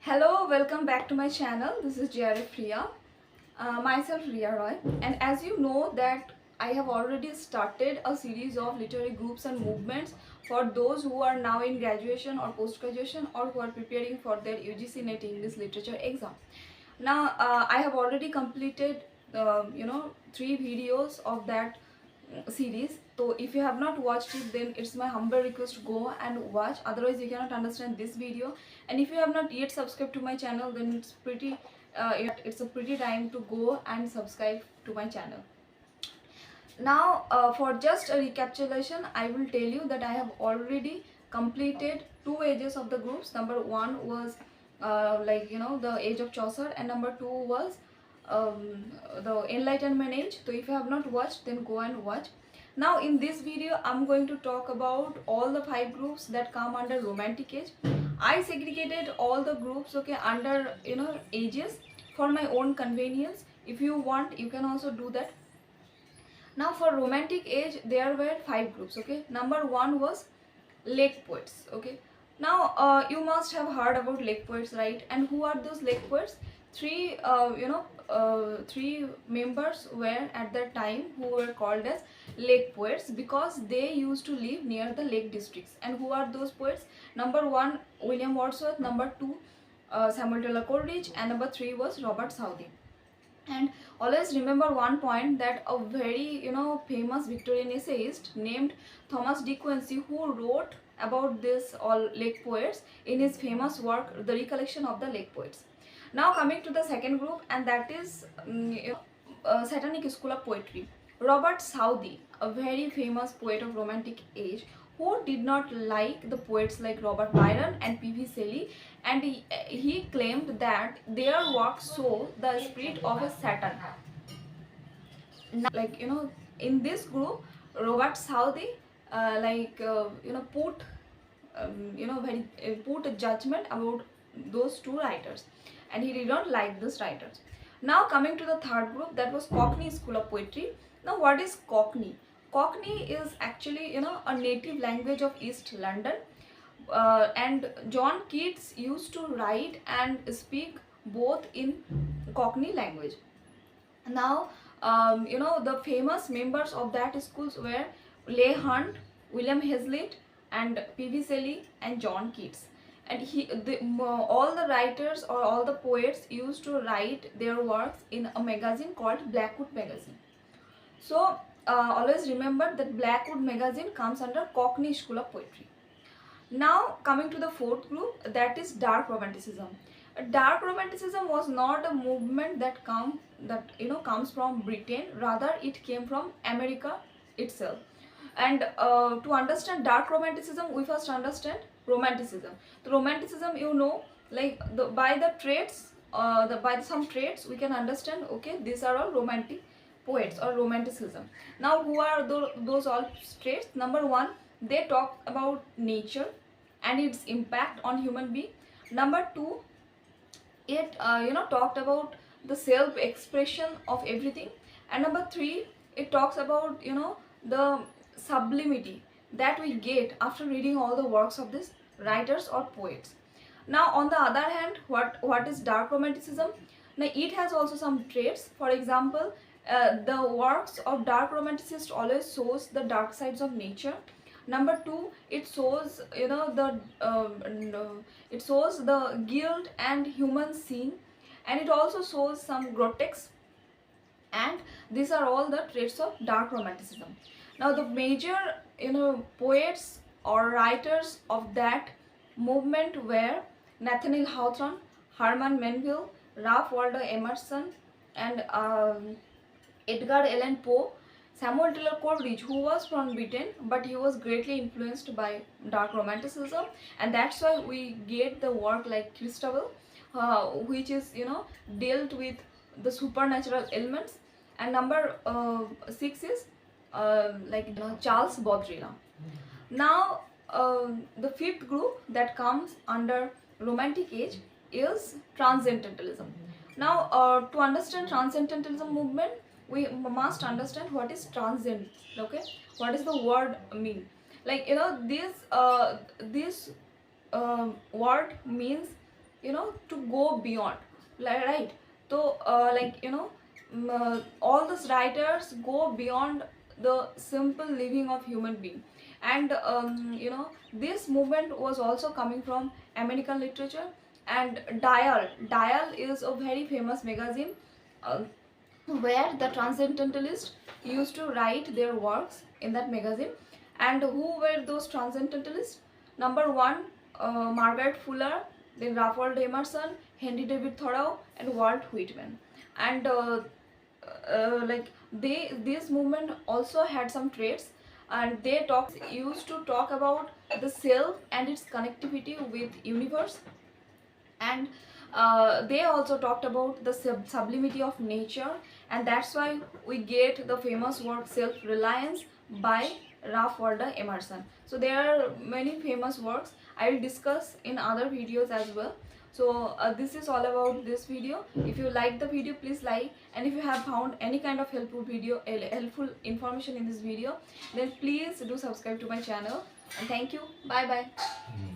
Hello, welcome back to my channel. This is JRF Riya, myself Riya Roy, and as you know that I have already started a series of literary groups and movements for those who are now in graduation or post-graduation or who are preparing for their UGC NET English Literature exam. Now I have already completed 3 videos of that series. So if you have not watched it, then it's my humble request to go and watch, otherwise you cannot understand this video. And if you have not yet subscribed to my channel, then it's a pretty time to go and subscribe to my channel. Now for just a recapitulation, I will tell you that I have already completed 2 ages of the groups. Number 1 was the age of Chaucer, and number 2 was the Enlightenment age. So if you have not watched, then go and watch. Now in this video I'm going to talk about all the 5 groups that come under romantic age. I segregated all the groups under ages for my own convenience. If you want, you can also do that. Now for romantic age there were 5 groups. Number 1 was lake poets. Now you must have heard about lake poets, right? And who are those lake poets? Three members were at that time who were called as lake poets because they used to live near the lake districts. And who are those poets? Number 1, William Wordsworth. Number 2, Samuel Taylor Coleridge. And number 3 was Robert Southey. And always remember one point, that a very famous Victorian essayist named Thomas de Quincey, who wrote about this all lake poets in his famous work The Recollection of the Lake Poets. Now coming to the second group, and that is Satanic School of Poetry. Robert Southey, a very famous poet of romantic age, who did not like the poets like Robert Byron and P.V. Shelley, and he claimed that their works show the spirit of a Satan. Now, in this group, Robert Southey put a judgment about those 2 writers, and he did not like these writers. Now coming to the third group, that was Cockney School of Poetry. Now what is Cockney? Cockney is actually a native language of East London, and John Keats used to write and speak both in Cockney language. Now the famous members of that schools were Leigh Hunt, William Hazlitt, and P.V. Shelley and John Keats. And all the writers or all the poets used to write their works in a magazine called Blackwood magazine. So always remember that Blackwood magazine comes under Cockney School of Poetry. Now coming to the fourth group, that is dark romanticism. Dark romanticism was not a movement that comes from Britain, rather it came from America itself. And to understand dark romanticism, we first understand romanticism. The romanticism, by the traits, by some traits we can understand, okay, these are all romantic poets or romanticism. Now who are those all traits? Number 1, they talk about nature and its impact on human being. Number 2, it talked about the self expression of everything. And number 3, it talks about the sublimity that we get after reading all the works of these writers or poets. Now on the other hand, what is dark romanticism? Now it has also some traits. For example, the works of dark romanticists always shows the dark sides of nature. Number 2, it shows it shows the guilt and human sin, and it also shows some grotesque. And these are all the traits of dark romanticism. Now the major poets or writers of that movement were Nathaniel Hawthorne, Herman Melville, Ralph Waldo Emerson, and Edgar Allan Poe. Samuel Taylor Coleridge, who was from Britain, but he was greatly influenced by dark romanticism, and that's why we get the work like Christabel, which is dealt with the supernatural elements. And number 6 is Charles Baudelaire. Now the fifth group that comes under romantic age is transcendentalism. Now to understand transcendentalism movement, we must understand what is transcend. What does the word mean? This word means to go beyond, right? So all these writers go beyond the simple living of human being. And this movement was also coming from American literature. And Dial is a very famous magazine, uh, where the transcendentalists used to write their works in that magazine. And who were those transcendentalists? Number one, Margaret Fuller, then Ralph Emerson, Henry David Thoreau, and Walt Whitman. And this movement also had some traits, and they used to talk about the self and its connectivity with universe. And they also talked about the sublimity of nature, and that's why we get the famous work Self-Reliance by Ralph Waldo Emerson. So there are many famous works I will discuss in other videos as well. So this is all about this video. If you like the video, please like, and if you have found any kind of helpful information in this video, then please do subscribe to my channel. And thank you. Bye bye.